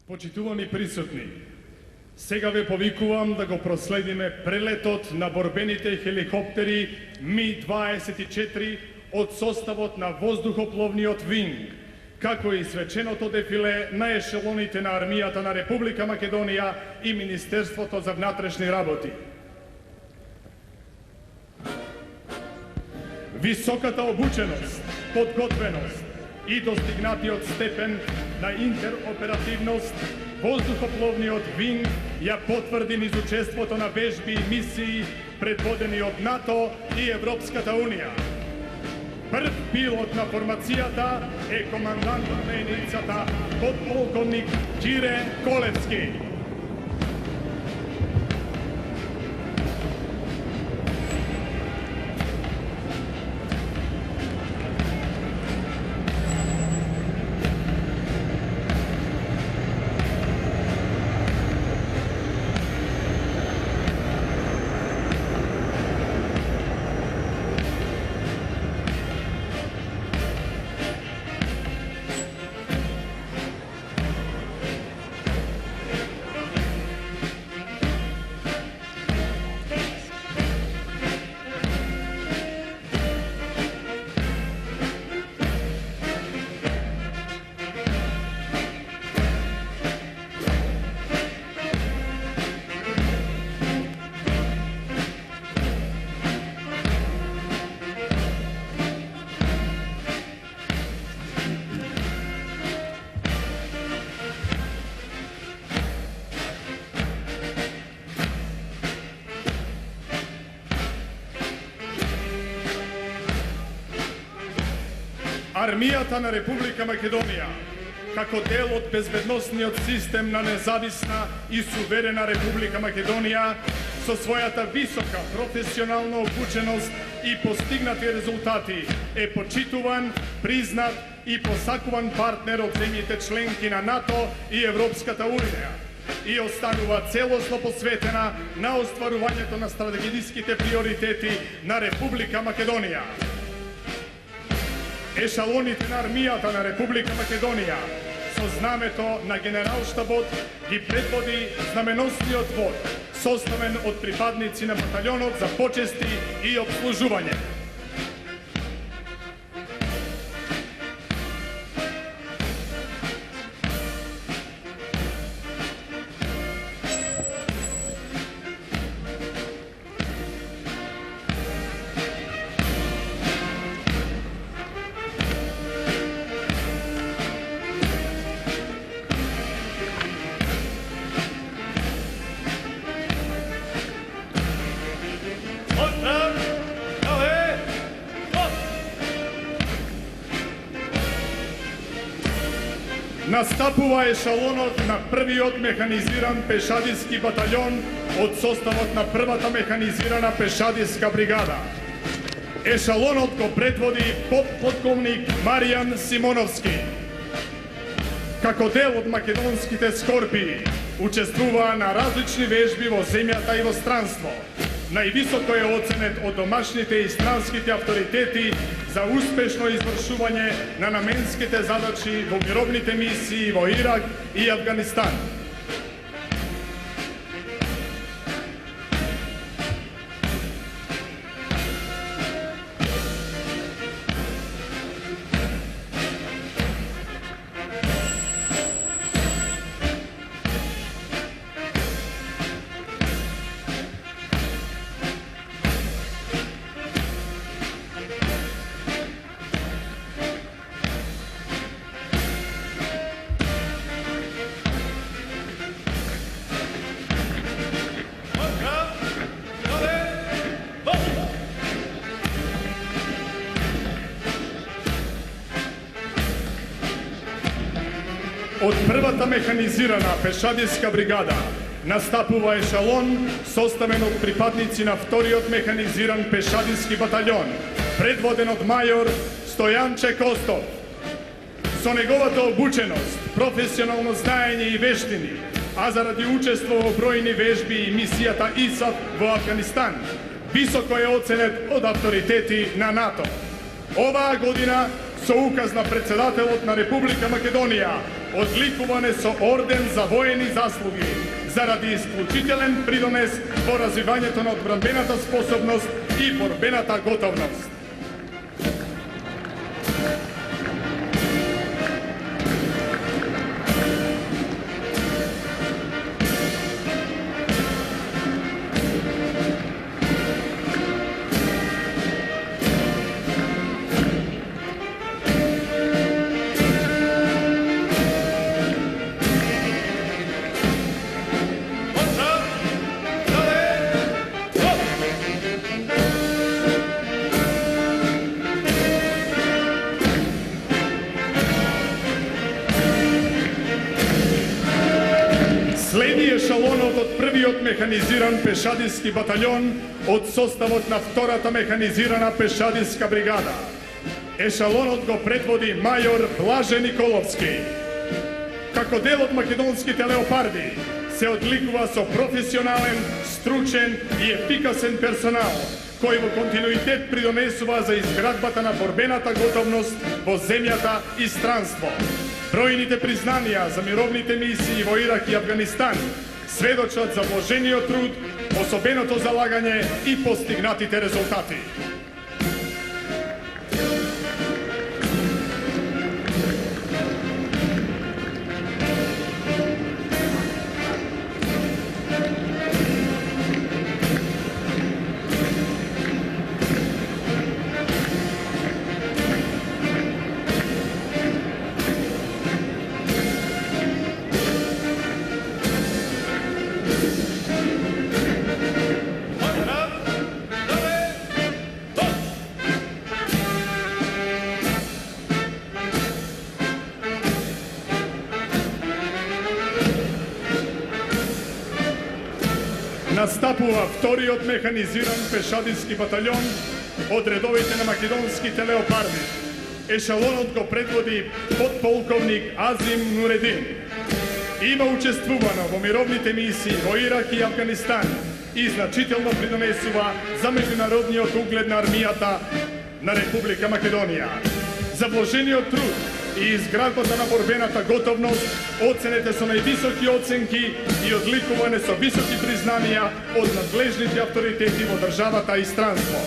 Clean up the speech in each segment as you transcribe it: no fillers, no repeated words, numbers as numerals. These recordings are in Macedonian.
Почитувани присутни, сега ве повикувам да го проследиме прелетот на борбените хеликоптери Ми-24 од составот на воздухопловниот винг, како и свеченото дефиле на ешелоните на армијата на Република Македонија и Министерството за внатрешни работи. Високата обученост, подготвеност и достигнатиот степен на интероперативност воздухопловниот винг ја потврди низ учеството на вежби и мисии предводени од НАТО и Европската Унија. Прв пилот на формацијата е командантот на единицата подполковник Џире Колевски. Армијата на Република Македонија, како дел од безбедносниот систем на независна и суверена Република Македонија, со својата висока професионална обученост и постигнати резултати, е почитуван, признат и посакуван партнер од земјите членки на НАТО и Европската Унија и останува целосно посветена на остварувањето на стратегиските приоритети на Република Македонија. Ешалоните на армијата на Република Македонија со знамето на генералштабот ги предводи знаменосниот вод, составен од припадници на баталјонот за почести и обслужување. Настапува ешалонот на првиот механизиран пешадиски батальон од составот на првата механизирана пешадиска бригада. Ешалонот го предводи подполковник Маријан Симоновски. Како дел од македонските скорпии, учествуваа на различни вежби во земјата и во странство. Највисоко е оценет од домашните и странските авторитети за успешно извршување на наменските задачи во мировните мисии во Ирак и Авганистан. Од првата механизирана пешадиска бригада настапува ешалон составен од припадници на вториот механизиран пешадиски батальон, предводен од мајор Стојанче Костов. Со неговата обученост, професионално знаење и вештини, а заради учество во бројни вежби и мисијата ИСАФ во Афганистан, високо е оценет од авторитети на НАТО. Оваа година Со указ на председателот на Република Македонија одликуване со орден за воени заслуги заради исклучителен придонес во развивањето на одбранбената способност и борбената готовност. Следи ешалонот од првиот механизиран пешадиски батальон од составот на втората механизирана пешадиска бригада. Ешалонот го предводи мајор Блаже Николовски. Како дел од македонските леопарди се одликува со професионален, стручен и ефикасен персонал, кој во континуитет придонесува за изградбата на борбената готовност во земјата и странство. Бројните признанија за мировните мисии во Ирак и Авганистан сведочат за вложениот труд, особеното залагање и постигнатите резултати. Настапува вториот механизиран пешадиски батальон од редовите на македонските леопарди. Ешалонот го предводи подполковник Азим Нуредин. Има учествувано во мировните мисии во Ирак и Авганистан и значително придонесува за меѓународниот углед на армијата на Република Македонија. За вложениот труд и изградбата на борбената готовност оценете со највисоки оценки и одликуване со високи признанија од надлежните авторитети во државата и странство.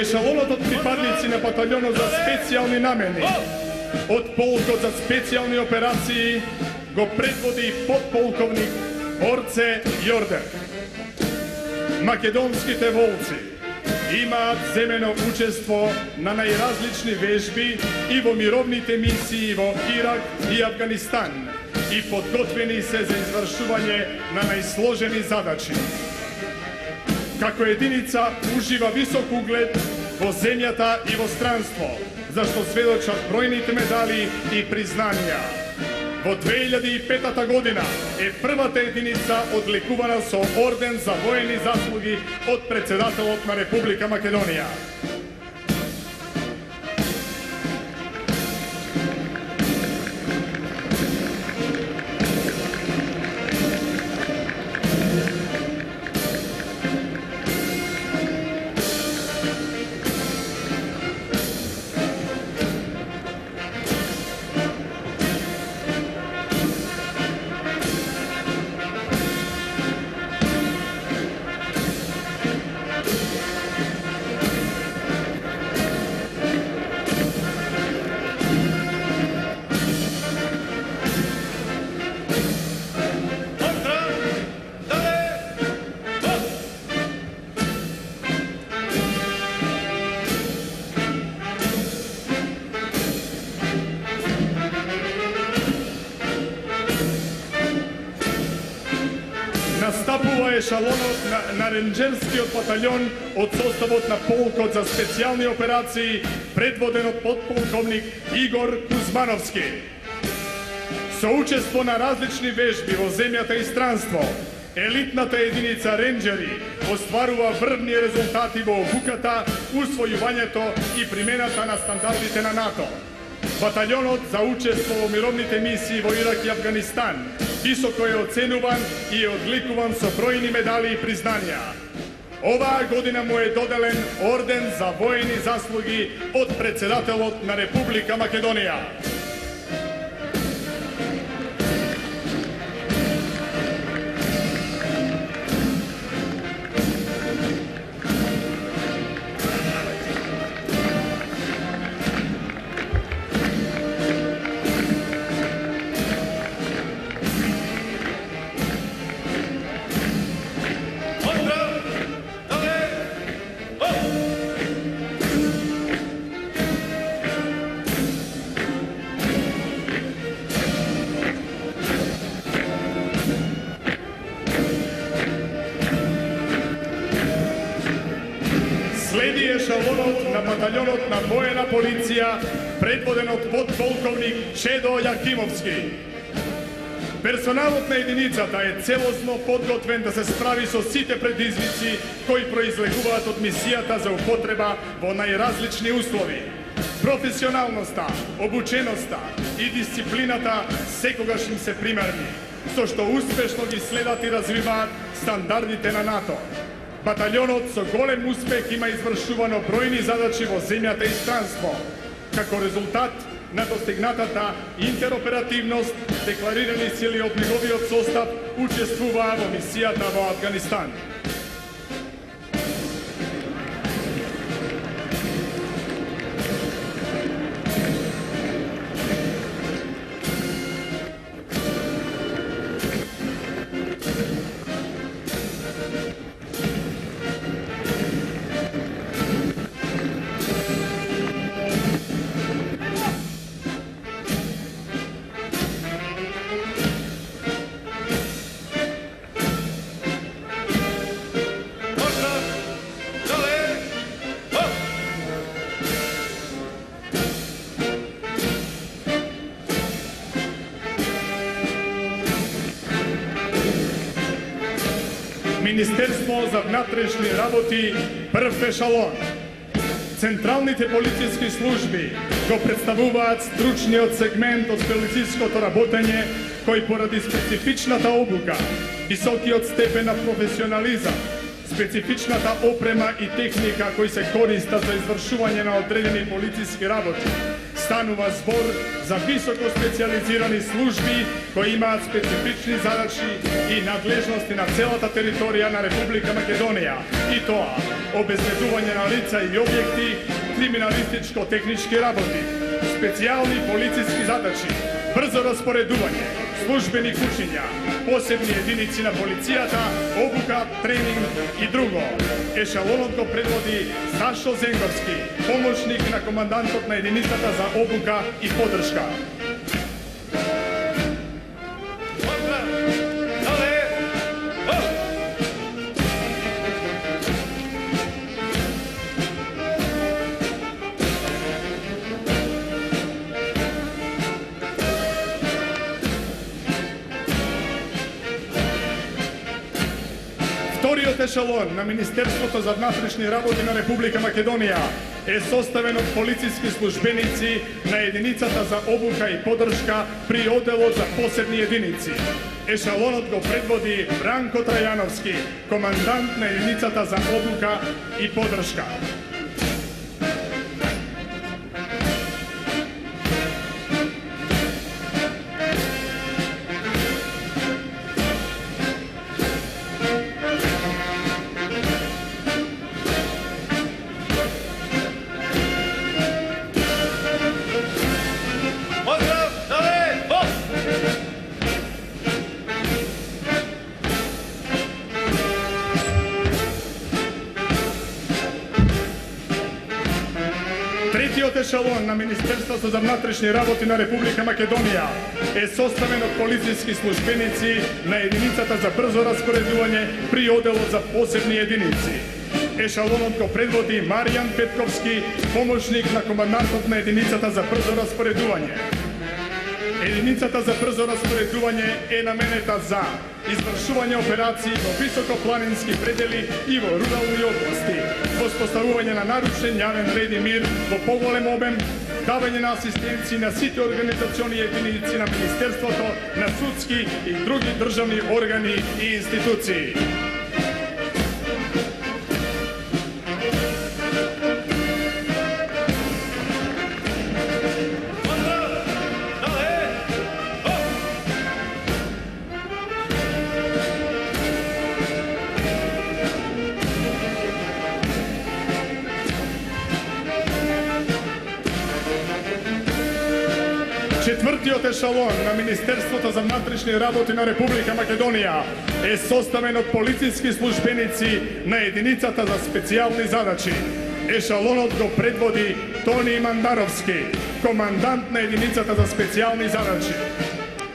Ешалонот од припадници на батальонот за специјални намени од полкот за специјални операции го предводи подполковник Орце Јордер. Македонските волци имаат земено учество на најразлични вежби и во мировните мисии во Ирак и Авганистан и подготвени се за извршување на најсложени задачи. Како единица ужива висок углед во земјата и во странство, зашто сведочат бројните медали и признанија. Во 2005 година е првата единица одликувана со орден за воени заслуги од председателот на Република Македонија. Настапува ешалонот на ренџерскиот батальон од составот на полкот за специјални операции, предводен од подполковник Игор Кузмановски. Со учество на различни вежби во земјата и странство, елитната единица ренџери остварува врвни резултати во обуката, усвојувањето и примената на стандардите на НАТО. Батальонот за учество во мировните мисии во Ирак и Афганистан високо е оценуван и е одликуван со бројни медали и признанија. Оваа година му е доделен орден за воени заслуги од председателот на Република Македонија. Следи ешалонот на батальонот на воена полиција, предводен од подполковник Чедо Јакимовски. Персоналот на единицата е целосно подготвен да се справи со сите предизвици кои произлегуваат од мисијата за употреба во најразлични услови. Професионалноста, обученоста и дисциплината секогаш им се примерни, со што успешно ги следат и развиваат стандардите на НАТО. Батальонот со голем успех има извршувано бројни задачи во земјата и странство. Како резултат на достигнатата интероперативност, декларирани сили од неговиот состав учествуваа во мисијата во Афганистан. Министерство за внатрешни работи, прв ешалон. Централните полициски служби го представуваат стручниот сегмент од полициското работење, кој поради специфичната обука, високиот степен на професионализам, специфичната опрема и техника кои се користат за извршување на одредени полициски работи, станува збор за високо специализирани служби кои имаат специфични задачи и надлежности на целата територија на Република Македонија, и тоа обезбедување на лица и објекти, криминалистичко-технички работи, специјални полициски задачи, брзо распоредување, службени кучиња, посебни единици на полицијата, обука, тренинг и друго. Ешалонот го предводи Сашо Зенговски, помошник на командантот на единицата за обука и поддршка. Вториот ешалон на Министерството за внатрешни работи на Република Македонија е составен од полициски службеници на единицата за обука и поддршка при оделот за посебни единици. Ешалонот го предводи Бранко Трајановски, командант на единицата за обука и поддршка. Третиот ешалон на Министерството за внатрешни работи на Република Македонија е составен од полициски службеници на единицата за брзо распоредување при оделот за посебни единици. Ешалонот го предводи Маријан Петковски, помошник на командантот на единицата за брзо распоредување. Единицата за брзо распоредување е наменета за извршување операции во високопланински предели и во рурални области, воспоставување на нарушен јавен ред и мир во поголем обем, давање на асистенции на сите организациони единици на Министерството, на судски и други државни органи и институции. Четвртиот ешалон на Министерството за внатрешни работи на Република Македонија е составен од полициски службеници на единицата за специјални задачи. Ешалонот го предводи Тони Мандаровски, командант на единицата за специјални задачи.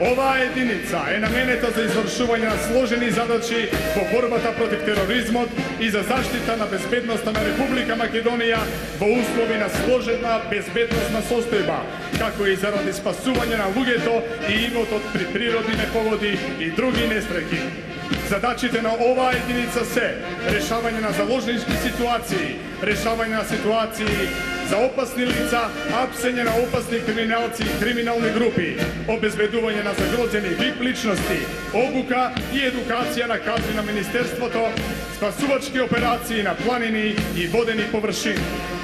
Оваа единица е наменета за извршување на сложени задачи во борбата против тероризмот и за заштита на безбедноста на Република Македонија во услови на сложена безбедносна состојба, како и заради спасување на луѓето и имотот при природни непогоди и други несреќи. Задачите на оваа единица се решавање на заложнички ситуации, решавање на ситуации за опасни лица, апсење на опасни криминалци и криминални групи, обезбедување на загрозени VIP личности, обука и едукација на кадри на Министерството, спасувачки операции на планини и водени површини.